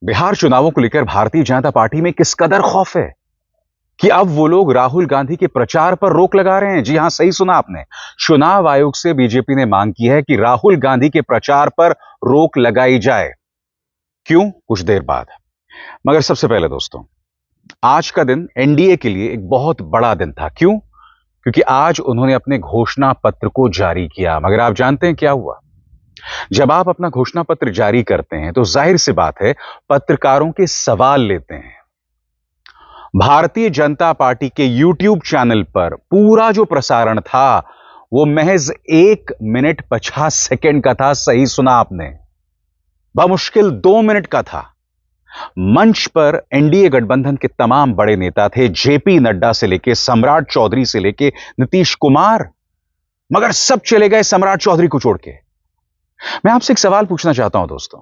बिहार चुनावों को लेकर भारतीय जनता पार्टी में किस कदर खौफ है कि अब वो लोग राहुल गांधी के प्रचार पर रोक लगा रहे हैं। जी हां, सही सुना आपने। चुनाव आयोग से बीजेपी ने मांग की है कि राहुल गांधी के प्रचार पर रोक लगाई जाए। क्यों? कुछ देर बाद। मगर सबसे पहले दोस्तों, आज का दिन एनडीए के लिए एक बहुत बड़ा दिन था। क्यों? क्योंकि आज उन्होंने अपने घोषणा पत्र को जारी किया। मगर आप जानते हैं क्या हुआ? जब आप अपना घोषणा पत्र जारी करते हैं तो जाहिर सी बात है, पत्रकारों के सवाल लेते हैं। भारतीय जनता पार्टी के यूट्यूब चैनल पर पूरा जो प्रसारण था वो महज 1 मिनट 50 सेकंड का था। सही सुना आपने, बमुश्किल 2 मिनट का था। मंच पर एनडीए गठबंधन के तमाम बड़े नेता थे, जेपी नड्डा से लेके सम्राट चौधरी से लेके नीतीश कुमार, मगर सब चले गए सम्राट चौधरी को छोड़ के। मैं आपसे एक सवाल पूछना चाहता हूं दोस्तों,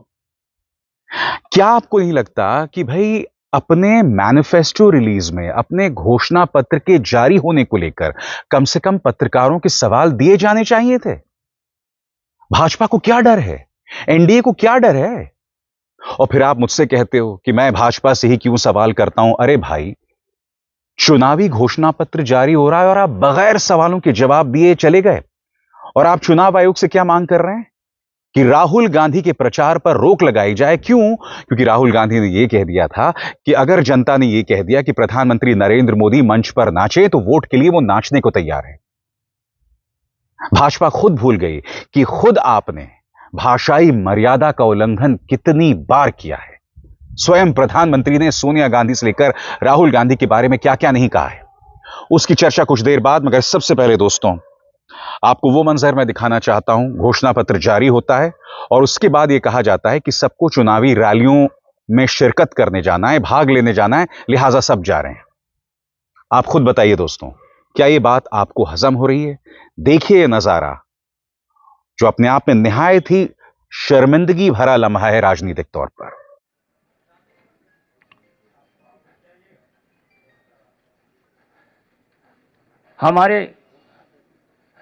क्या आपको नहीं लगता कि भाई अपने मैनिफेस्टो रिलीज में, अपने घोषणा पत्र के जारी होने को लेकर कम से कम पत्रकारों के सवाल दिए जाने चाहिए थे? भाजपा को क्या डर है? एनडीए को क्या डर है? और फिर आप मुझसे कहते हो कि मैं भाजपा से ही क्यों सवाल करता हूं। अरे भाई, चुनावी घोषणा पत्र जारी हो रहा है और आप बगैर सवालों के जवाब दिए चले गए। और आप चुनाव आयोग से क्या मांग कर रहे हैं? कि राहुल गांधी के प्रचार पर रोक लगाई जाए। क्यों? क्योंकि राहुल गांधी ने यह कह दिया था कि अगर जनता ने यह कह दिया कि प्रधानमंत्री नरेंद्र मोदी मंच पर नाचे तो वोट के लिए वो नाचने को तैयार है। भाजपा खुद भूल गई कि खुद आपने भाषाई मर्यादा का उल्लंघन कितनी बार किया है। स्वयं प्रधानमंत्री ने सोनिया गांधी से लेकर राहुल गांधी के बारे में क्या क्या नहीं कहा है, उसकी चर्चा कुछ देर बाद। मगर सबसे पहले दोस्तों, आपको वो मंजर मैं दिखाना चाहता हूं। घोषणा पत्र जारी होता है और उसके बाद यह कहा जाता है कि सबको चुनावी रैलियों में शिरकत करने जाना है, भाग लेने जाना है, लिहाजा सब जा रहे हैं। आप खुद बताइए दोस्तों, क्या यह बात आपको हजम हो रही है? देखिए यह नजारा, जो अपने आप में निहायत ही शर्मिंदगी भरा लम्हा है राजनीतिक तौर पर।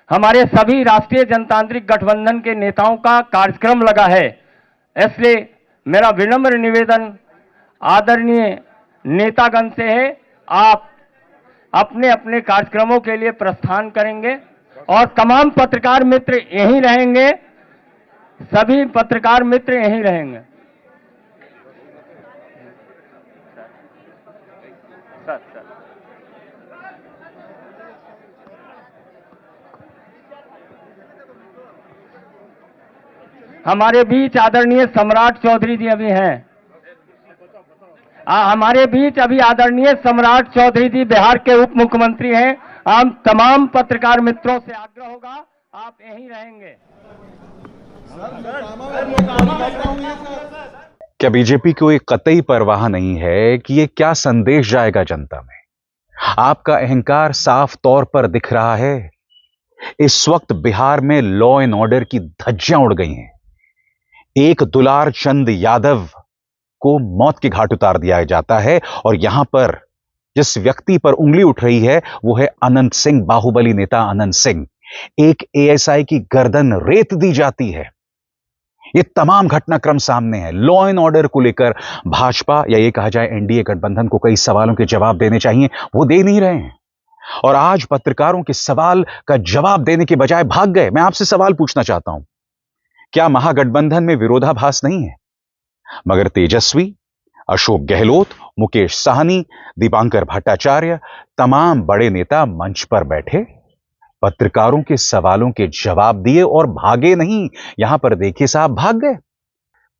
हमारे सभी राष्ट्रीय जनतांत्रिक गठबंधन के नेताओं का कार्यक्रम लगा है। इसलिए मेरा विनम्र निवेदन आदरणीय नेतागण से है, आप अपने अपने कार्यक्रमों के लिए प्रस्थान करेंगे और तमाम पत्रकार मित्र यहीं रहेंगे। सभी पत्रकार मित्र यहीं रहेंगे। हमारे बीच आदरणीय सम्राट चौधरी जी अभी हैं। हमारे बीच अभी आदरणीय सम्राट चौधरी जी बिहार के उप मुख्यमंत्री हैं। हम तमाम पत्रकार मित्रों से आग्रह होगा, आप यहीं रहेंगे। क्या बीजेपी को एक कतई परवाह नहीं है कि यह क्या संदेश जाएगा जनता में? आपका अहंकार साफ तौर पर दिख रहा है। इस वक्त बिहार में लॉ एंड ऑर्डर की धज्जियां उड़ गई हैं। एक दुलार चंद यादव को मौत के घाट उतार दिया जाता है और यहां पर जिस व्यक्ति पर उंगली उठ रही है वो है अनंत सिंह, बाहुबली नेता अनंत सिंह। एक एएसआई की गर्दन रेत दी जाती है। ये तमाम घटनाक्रम सामने है। लॉ एंड ऑर्डर को लेकर भाजपा, या ये कहा जाए एनडीए गठबंधन को कई सवालों के जवाब देने चाहिए, वो दे नहीं रहे हैं। और आज पत्रकारों के सवाल का जवाब देने के बजाय भाग गए। मैं आपसे सवाल पूछना चाहता हूं, क्या महागठबंधन में विरोधाभास नहीं है? मगर तेजस्वी, अशोक गहलोत, मुकेश साहनी, दीपांकर भट्टाचार्य, तमाम बड़े नेता मंच पर बैठे, पत्रकारों के सवालों के जवाब दिए और भागे नहीं। यहां पर देखिए साहब, भाग गए।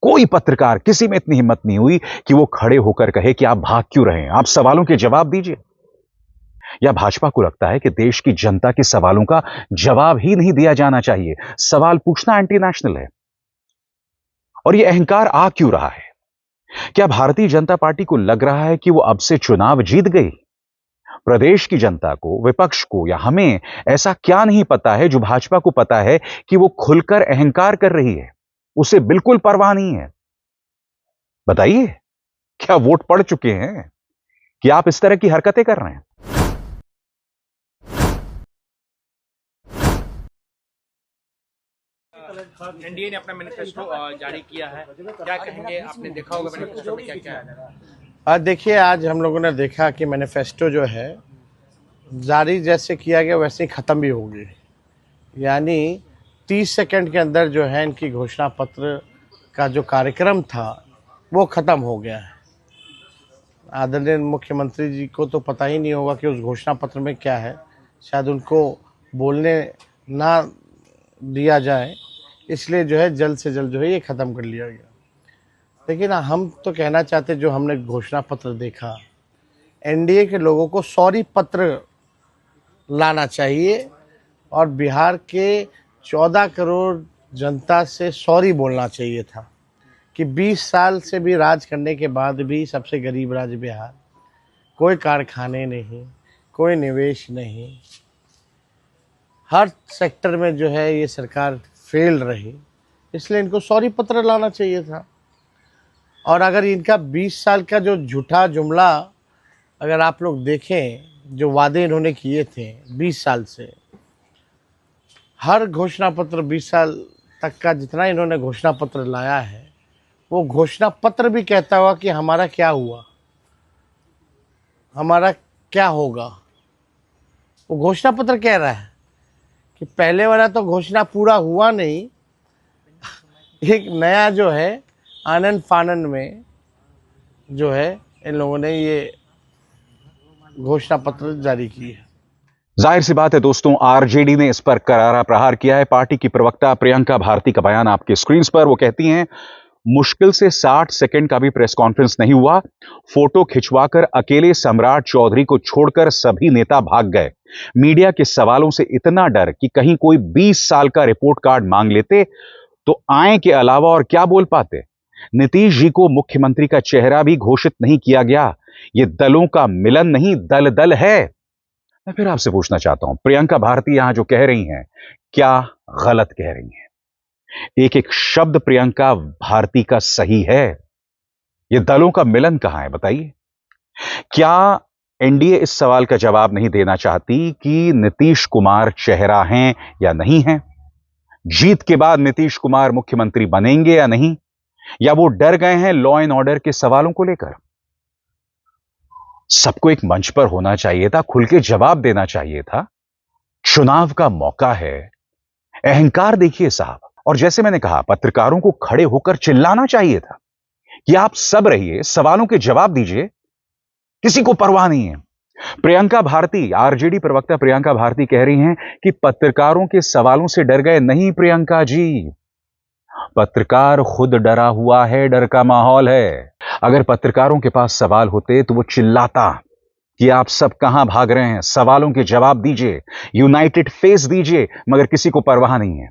कोई पत्रकार, किसी में इतनी हिम्मत नहीं हुई कि वो खड़े होकर कहे कि आप भाग क्यों रहे हैं, आप सवालों के जवाब दीजिए। या भाजपा को लगता है कि देश की जनता के सवालों का जवाब ही नहीं दिया जाना चाहिए? सवाल पूछना एंटी नेशनल है। और यह अहंकार आ क्यों रहा है? क्या भारतीय जनता पार्टी को लग रहा है कि वो अब से चुनाव जीत गई? प्रदेश की जनता को, विपक्ष को या हमें ऐसा क्या नहीं पता है जो भाजपा को पता है कि वो खुलकर अहंकार कर रही है? उसे बिल्कुल परवाह नहीं है। बताइए, क्या वोट पड़ चुके हैं कि आप इस तरह की हरकतें कर रहे हैं? एनडीए ने अपना मैनिफेस्टो जारी किया है, क्या कहेंगे? आपने देखा होगा मैनिफेस्टो में क्या क्या है। आज देखिए, आज हम लोगों ने देखा कि मैनिफेस्टो जो है जारी जैसे किया गया वैसे ही ख़त्म भी होगी। यानी 30 सेकंड के अंदर जो है इनकी घोषणा पत्र का जो कार्यक्रम था वो ख़त्म हो गया है। आदरणीय मुख्यमंत्री जी को तो पता ही नहीं होगा कि उस घोषणा पत्र में क्या है, शायद उनको बोलने ना दिया जाए, इसलिए जो है जल्द से जल्द जो है ये ख़त्म कर लिया गया। लेकिन हम तो कहना चाहते, जो हमने घोषणा पत्र देखा, एनडीए के लोगों को सॉरी पत्र लाना चाहिए और बिहार के 14 करोड़ जनता से सॉरी बोलना चाहिए था कि 20 साल से भी राज करने के बाद भी सबसे गरीब राज्य बिहार, कोई कारखाने नहीं, कोई निवेश नहीं, हर सेक्टर में जो है ये सरकार फेल रही, इसलिए इनको सॉरी पत्र लाना चाहिए था। और अगर इनका 20 साल का जो झूठा जुमला अगर आप लोग देखें, जो वादे इन्होंने किए थे 20 साल से, हर घोषणा पत्र 20 साल तक का जितना इन्होंने घोषणा पत्र लाया है, वो घोषणा पत्र भी कहता हुआ कि हमारा क्या हुआ, हमारा क्या होगा। वो घोषणा पत्र कह रहा है कि पहले वाला तो घोषणा पूरा हुआ नहीं, एक नया जो है आनंद फानन में जो है इन लोगों ने ये घोषणा पत्र जारी की है। जाहिर सी बात है दोस्तों, आरजेडी ने इस पर करारा प्रहार किया है। पार्टी की प्रवक्ता प्रियंका भारती का बयान आपके स्क्रीन पर, वो कहती हैं, मुश्किल से 60 सेकंड का भी प्रेस कॉन्फ्रेंस नहीं हुआ, फोटो खिंचवाकर अकेले सम्राट चौधरी को छोड़कर सभी नेता भाग गए। मीडिया के सवालों से इतना डर कि कहीं कोई 20 साल का रिपोर्ट कार्ड मांग लेते तो आए के अलावा और क्या बोल पाते। नीतीश जी को मुख्यमंत्री का चेहरा भी घोषित नहीं किया गया। यह दलों का मिलन नहीं, दल दल है। मैं फिर आपसे पूछना चाहता हूं, प्रियंका भारती यहां जो कह रही हैं, क्या गलत कह रही हैं? एक एक शब्द प्रियंका भारती का सही है। यह दलों का मिलन कहां है, बताइए। क्या एनडीए इस सवाल का जवाब नहीं देना चाहती कि नीतीश कुमार चेहरा हैं या नहीं हैं? जीत के बाद नीतीश कुमार मुख्यमंत्री बनेंगे या नहीं? या वो डर गए हैं लॉ एंड ऑर्डर के सवालों को लेकर? सबको एक मंच पर होना चाहिए था, खुल के जवाब देना चाहिए था। चुनाव का मौका है, अहंकार देखिए साहब। और जैसे मैंने कहा, पत्रकारों को खड़े होकर चिल्लाना चाहिए था कि आप सब रहिए, सवालों के जवाब दीजिए, किसी को परवाह नहीं है। प्रियंका भारती, आरजेडी प्रवक्ता प्रियंका भारती कह रही हैं कि पत्रकारों के सवालों से डर गए। नहीं प्रियंका जी, पत्रकार खुद डरा हुआ है, डर का माहौल है। अगर पत्रकारों के पास सवाल होते तो वो चिल्लाता कि आप सब कहां भाग रहे हैं, सवालों के जवाब दीजिए, यूनाइटेड फेस दीजिए, मगर किसी को परवाह नहीं है।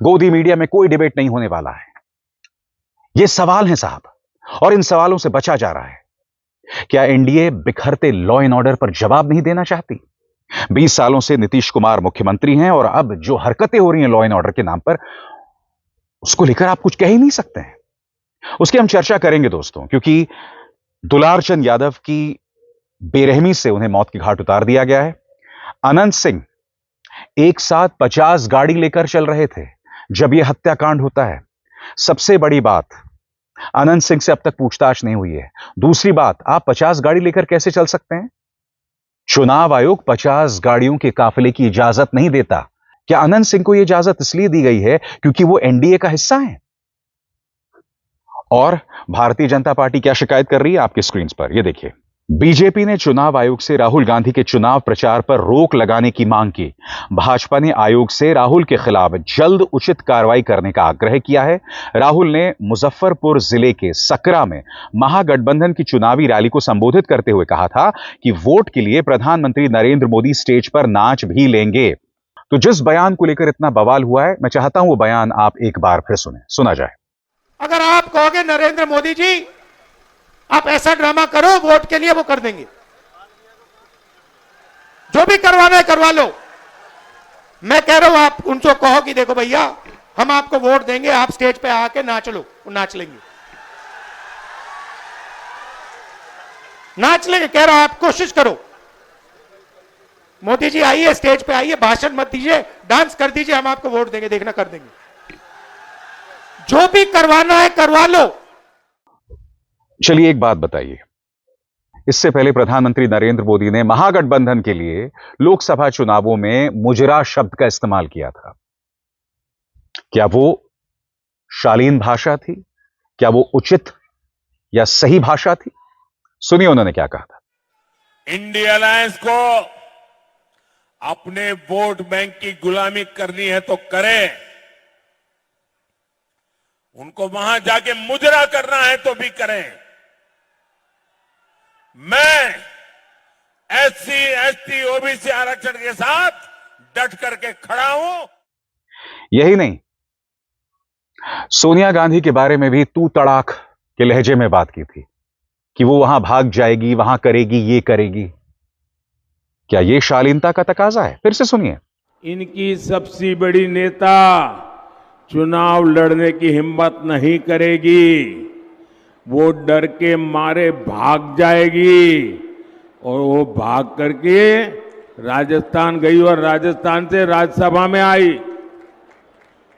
गोदी मीडिया में कोई डिबेट नहीं होने वाला है। ये सवाल हैं साहब, और इन सवालों से बचा जा रहा है। क्या एनडीए बिखरते लॉ एंड ऑर्डर पर जवाब नहीं देना चाहती? 20 सालों से नीतीश कुमार मुख्यमंत्री हैं और अब जो हरकतें हो रही हैं लॉ एंड ऑर्डर के नाम पर, उसको लेकर आप कुछ कह ही नहीं सकते हैं। उसकी हम चर्चा करेंगे दोस्तों, क्योंकि दुलारचंद यादव की बेरहमी से उन्हें मौत के घाट उतार दिया गया है। अनंत सिंह एक साथ 50 गाड़ी लेकर चल रहे थे जब यह हत्याकांड होता है। सबसे बड़ी बात, अनंत सिंह से अब तक पूछताछ नहीं हुई है। दूसरी बात, आप 50 गाड़ी लेकर कैसे चल सकते हैं? चुनाव आयोग 50 गाड़ियों के काफिले की इजाजत नहीं देता। क्या अनंत सिंह को यह इजाजत इसलिए दी गई है क्योंकि वो एनडीए का हिस्सा हैं? और भारतीय जनता पार्टी क्या शिकायत कर रही है आपके स्क्रीन पर, यह देखिए। बीजेपी ने चुनाव आयोग से राहुल गांधी के चुनाव प्रचार पर रोक लगाने की मांग की। भाजपा ने आयोग से राहुल के खिलाफ जल्द उचित कार्रवाई करने का आग्रह किया है। राहुल ने मुजफ्फरपुर जिले के सकरा में महागठबंधन की चुनावी रैली को संबोधित करते हुए कहा था कि वोट के लिए प्रधानमंत्री नरेंद्र मोदी स्टेज पर नाच भी लेंगे। तो जिस बयान को लेकर इतना बवाल हुआ है, मैं चाहता हूं वो बयान आप एक बार फिर सुना जाए। अगर आप कहोगे नरेंद्र मोदी जी आप ऐसा ड्रामा करो वोट के लिए, वो कर देंगे। जो भी करवाना है करवा लो। मैं कह रहा हूं आप उनको कहो कि देखो भैया, हम आपको वोट देंगे, आप स्टेज पे आके नाच लो, वो नाच लेंगे। नाच लेंगे, कह रहा हूं आप कोशिश करो। मोदी जी आइए, स्टेज पे आइए, भाषण मत दीजिए, डांस कर दीजिए, हम आपको वोट देंगे, देखना कर देंगे। जो भी करवाना है करवा लो। चलिए एक बात बताइए, इससे पहले प्रधानमंत्री नरेंद्र मोदी ने महागठबंधन के लिए लोकसभा चुनावों में मुजरा शब्द का इस्तेमाल किया था। क्या वो शालीन भाषा थी? क्या वो उचित या सही भाषा थी? सुनिए उन्होंने क्या कहा था। इंडिया अलायंस को अपने वोट बैंक की गुलामी करनी है तो करें, उनको वहां जाके मुजरा करना है तो भी करें। मैं एससी, एसटी, ओबीसी आरक्षण के साथ डट करके खड़ा हूं। यही नहीं, सोनिया गांधी के बारे में भी तू तड़ाक के लहजे में बात की थी कि वो वहां भाग जाएगी, वहां करेगी, ये करेगी। क्या ये शालीनता का तकाजा है? फिर से सुनिए। इनकी सबसे बड़ी नेता चुनाव लड़ने की हिम्मत नहीं करेगी, वो डर के मारे भाग जाएगी और वो भाग करके राजस्थान गई और राजस्थान से राज्यसभा में आई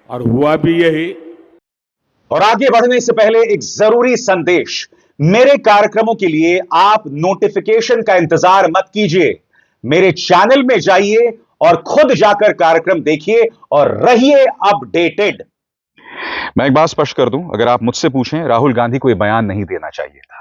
और हुआ भी यही। और आगे बढ़ने से पहले एक जरूरी संदेश, मेरे कार्यक्रमों के लिए आप नोटिफिकेशन का इंतजार मत कीजिए, मेरे चैनल में जाइए और खुद जाकर कार्यक्रम देखिए और रहिए अपडेटेड। मैं एक बात स्पष्ट कर दूं, अगर आप मुझसे पूछें, राहुल गांधी को यह बयान नहीं देना चाहिए था।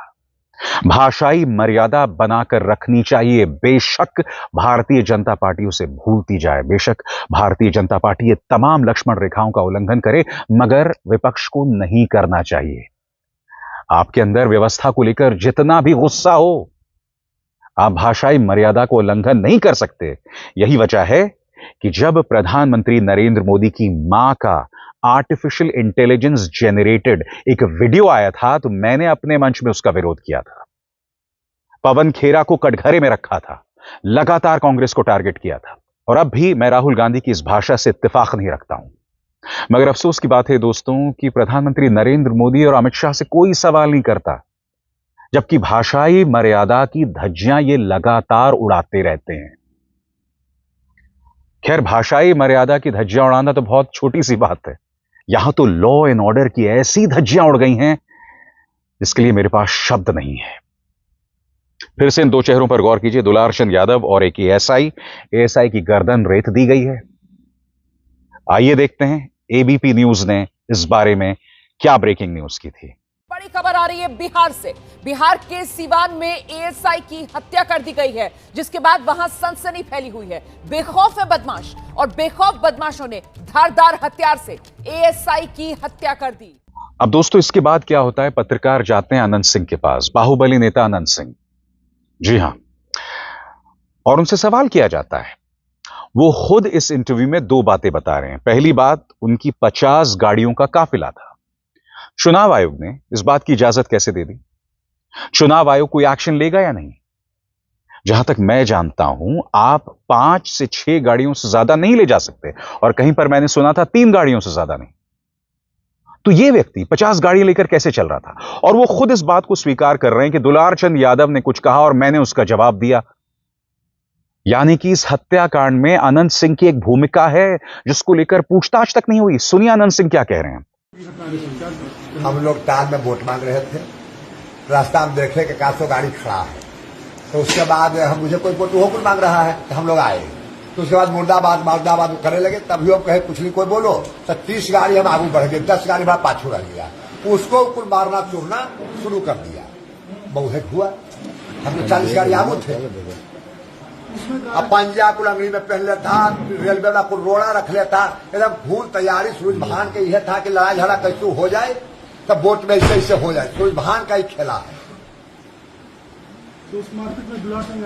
भाषाई मर्यादा बनाकर रखनी चाहिए। बेशक भारतीय जनता पार्टी उसे भूलती जाए, बेशक भारतीय जनता पार्टी ये तमाम लक्ष्मण रेखाओं का उल्लंघन करे, मगर विपक्ष को नहीं करना चाहिए। आपके अंदर व्यवस्था को लेकर जितना भी गुस्सा हो, आप भाषाई मर्यादा को उल्लंघन नहीं कर सकते। यही वजह है कि जब प्रधानमंत्री नरेंद्र मोदी की मां का आर्टिफिशियल इंटेलिजेंस जेनरेटेड एक वीडियो आया था तो मैंने अपने मंच में उसका विरोध किया था। पवन खेरा को कटघरे में रखा था, लगातार कांग्रेस को टारगेट किया था। और अब भी मैं राहुल गांधी की इस भाषा से इत्तेफाक नहीं रखता हूं, मगर अफसोस की बात है दोस्तों कि प्रधानमंत्री नरेंद्र मोदी और अमित शाह से कोई सवाल नहीं करता, जबकि भाषाई मर्यादा की धज्जियां ये लगातार उड़ाते रहते हैं। खैर, भाषाई मर्यादा की धज्जियां उड़ाना तो बहुत छोटी सी बात है, यहां तो लॉ एंड ऑर्डर की ऐसी धज्जियां उड़ गई हैं जिसके लिए मेरे पास शब्द नहीं है। फिर से इन दो चेहरों पर गौर कीजिए, दुलार चंद यादव और एक एएसआई की गर्दन रेत दी गई है। आइए देखते हैं एबीपी न्यूज ने इस बारे में क्या ब्रेकिंग न्यूज की थी। बड़ी खबर आ रही है बिहार से। बिहार के सीवान में एएसआई की हत्या कर दी गई है, जिसके बाद वहां सनसनी फैली हुई है। बेखौफ है बदमाश और बेखौफ बदमाशों ने धारदार हथियार से एएसआई की हत्या कर दी। अब दोस्तों इसके बाद क्या होता है, पत्रकार जाते हैं अनंत सिंह के पास, बाहुबली नेता अनंत सिंह, जी हां, और उनसे सवाल किया जाता है। वो खुद इस इंटरव्यू में दो बातें बता रहे हैं। पहली बात, उनकी 50 गाड़ियों का काफिला था। चुनाव आयोग ने इस बात की इजाजत कैसे दे दी? चुनाव आयोग कोई एक्शन लेगा या नहीं? जहां तक मैं जानता हूं, आप 5 से 6 गाड़ियों से ज्यादा नहीं ले जा सकते, और कहीं पर मैंने सुना था 3 गाड़ियों से ज्यादा नहीं। तो यह व्यक्ति 50 गाड़ियां लेकर कैसे चल रहा था? और वो खुद इस बात को स्वीकार कर रहे हैं कि दुलार चंद यादव ने कुछ कहा और मैंने उसका जवाब दिया। यानी कि इस हत्याकांड में अनंत सिंह की एक भूमिका है जिसको लेकर पूछताछ तक नहीं हुई। सुनिए अनंत सिंह क्या कह रहे हैं। हम लोग ताल में वोट मांग रहे थे, रास्ता में देखे कि 100 गाड़ी खड़ा है, तो उसके बाद हम मुझे कोई वोट वो मांग रहा है, तो हम लोग आए। तो उसके बाद मुर्दाबाद करने लगे, तभी हम कहे कुछ नहीं कोई बोलो, तो 30 गाड़ी हम आगे बढ़ गए, 10 गाड़ी हमारा पाछू रह गया। उसको कुल मारना चूरना शुरू कर दिया, बहुत हुआ। हम लोग 40 गाड़ी आगे थे। अब पंजा को लंगड़ी में पहन लेता, रेलवे वाला को रोड़ा रख लेता, एकदम फूल तैयारी सूरज भान के यह था कि लड़ाई झगड़ा कैसे हो जाए, तब वोट में ऐसे हो जाए। सूरज भान का ही खेला है।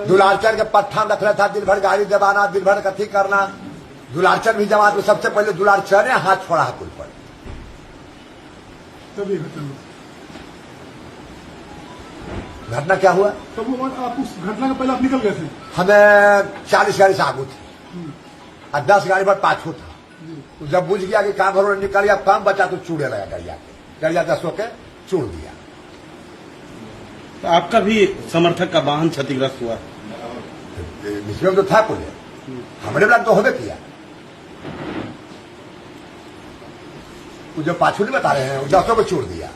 दुलारचंद के पट्टा रख लेता, दिन भर गाड़ी दबाना, दिन भर कथी करना। दुलारचंद भी जमात में सबसे पहले दुलारचंद ने हाथ छोड़ा है कुल पर। घटना क्या हुआ? तो वो आप उस घटना के पहले आप निकल गए थे? हमें 40 गाड़ी से आगू थे और 10 गाड़ी पर पाछू था। तो जब बुझ गया कि काम घरों निकल गया, काम बचा तो चूड़े लगा गरिया 10 के चूड़ दिया। तो आपका भी समर्थक का वाहन क्षतिग्रस्त हुआ? इसमें तो था कुछ, हमारे ब्लॉक तो होबे किया। वो जो पाछू नहीं बता रहे हैं, 10 को छोड़ दिया,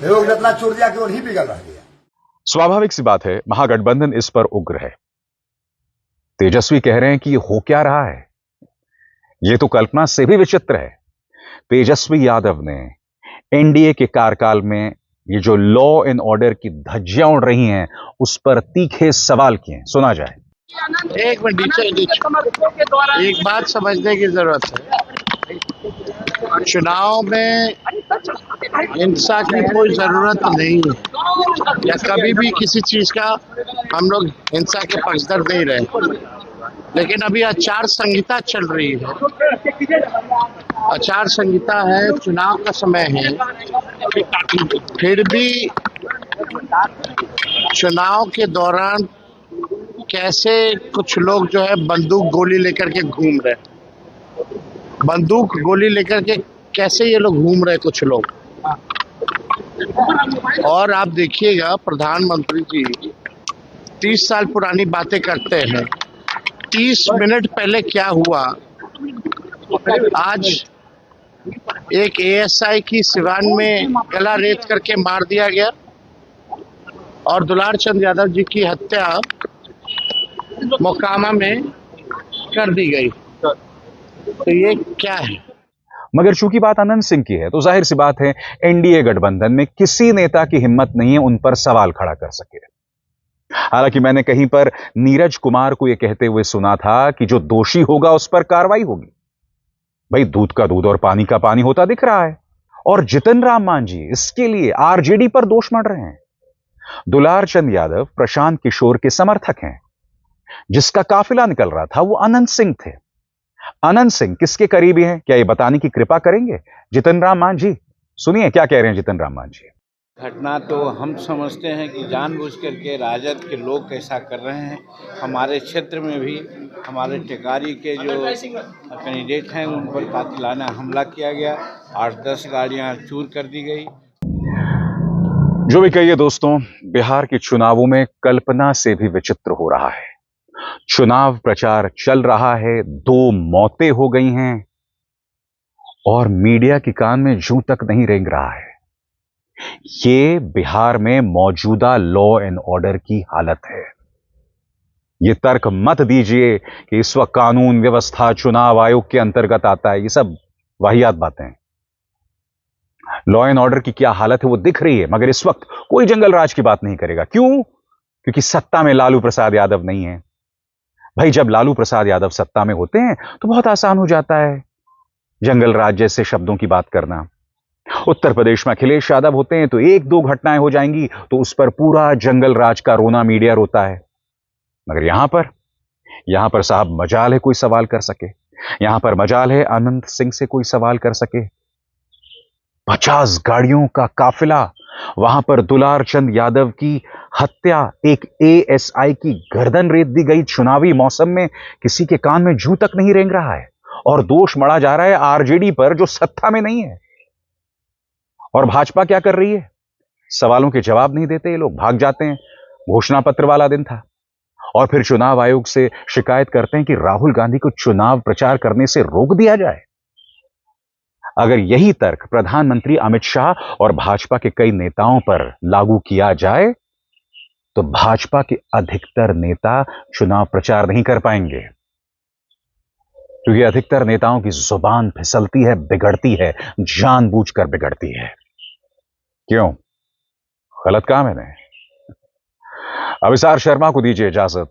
लोग इतना छोड़ दिया कि वही बिगड़ रह गया। स्वाभाविक सी बात है, महागठबंधन इस पर उग्र है। तेजस्वी कह रहे हैं कि ये हो क्या रहा है, ये तो कल्पना से भी विचित्र है। तेजस्वी यादव ने एनडीए के कार्यकाल में ये जो लॉ एंड ऑर्डर की धज्जियां उड़ रही हैं, उस पर तीखे सवाल किए। सुना जाए। एक मिनट, एक बात समझने की जरूरत है, चुनाव में हिंसा की कोई जरूरत नहीं है, या कभी भी किसी चीज का हम लोग हिंसा के पक्षधर नहीं रहे, लेकिन अभी आचार संहिता चल रही है, आचार संहिता है, चुनाव का समय है, फिर भी चुनाव के दौरान कैसे कुछ लोग जो है बंदूक गोली लेकर के घूम रहे, बंदूक गोली लेकर के कैसे ये लोग घूम रहे कुछ लोग। और आप देखिएगा प्रधानमंत्री जी 30 साल पुरानी बातें करते हैं, 30 मिनट पहले क्या हुआ, आज एक एएसआई की सिवान में गला रेत करके मार दिया गया और दुलार चंद यादव जी की हत्या मोकामा में कर दी गई, तो ये क्या है। मगर चूंकि बात अनंत सिंह की है, तो जाहिर सी बात है एनडीए गठबंधन में किसी नेता की हिम्मत नहीं है उन पर सवाल खड़ा कर सके। हालांकि मैंने कहीं पर नीरज कुमार को यह कहते हुए सुना था कि जो दोषी होगा उस पर कार्रवाई होगी। भाई दूध का दूध और पानी का पानी होता दिख रहा है। और जितन राम मांझी इसके लिए आरजेडी पर दोष मढ़ रहे हैं। दुलार चंद यादव प्रशांत किशोर के समर्थक हैं। जिसका काफिला निकल रहा था वो अनंत सिंह थे। अनंत सिंह किसके करीबी हैं, क्या ये बताने की कृपा करेंगे जितन राम मांझी? सुनिए क्या कह रहे हैं जितन राम मांझी। घटना तो हम समझते हैं कि जानबूझ करके राजद के लोग ऐसा कर रहे हैं। हमारे क्षेत्र में भी हमारे टेकारी के जो कैंडिडेट हैं उन पर कातिलाना हमला किया गया, 8-10 गाड़ियां चूर कर दी गई। जो भी कहिए दोस्तों, बिहार के चुनावों में कल्पना से भी विचित्र हो रहा है। चुनाव प्रचार चल रहा है, 2 मौतें हो गई हैं और मीडिया के कान में जूं तक नहीं रेंग रहा है। ये बिहार में मौजूदा लॉ एंड ऑर्डर की हालत है। ये तर्क मत दीजिए कि इस वक्त कानून व्यवस्था चुनाव आयोग के अंतर्गत आता है। ये सब वाहियात बातें हैं। लॉ एंड ऑर्डर की क्या हालत है वो दिख रही है, मगर इस वक्त कोई जंगल राज की बात नहीं करेगा। क्यों? क्योंकि सत्ता में लालू प्रसाद यादव नहीं है। भाई जब लालू प्रसाद यादव सत्ता में होते हैं तो बहुत आसान हो जाता है जंगल राज जैसे शब्दों की बात करना। उत्तर प्रदेश में अखिलेश यादव होते हैं तो 1-2 घटनाएं हो जाएंगी तो उस पर पूरा जंगल राज का रोना मीडिया रोता है। मगर यहां पर साहब मजाल है कोई सवाल कर सके। यहां पर मजाल है अनंत सिंह से कोई सवाल कर सके। 50 गाड़ियों का काफिला, वहां पर दुलार चंद यादव की हत्या, एक एएसआई की गर्दन रेत दी गई चुनावी मौसम में, किसी के कान में जूं तक नहीं रेंग रहा है। और दोष मढ़ा जा रहा है आरजेडी पर जो सत्ता में नहीं है। और भाजपा क्या कर रही है? सवालों के जवाब नहीं देते ये लोग, भाग जाते हैं। घोषणा पत्र वाला दिन था और फिर चुनाव आयोग से शिकायत करते हैं कि राहुल गांधी को चुनाव प्रचार करने से रोक दिया जाए। अगर यही तर्क प्रधानमंत्री अमित शाह और भाजपा के कई नेताओं पर लागू किया जाए तो भाजपा के अधिकतर नेता चुनाव प्रचार नहीं कर पाएंगे, क्योंकि अधिकतर नेताओं की जुबान फिसलती है, बिगड़ती है, जानबूझकर बिगड़ती है। क्यों? गलत काम है ना। अभिसार शर्मा को दीजिए इजाजत।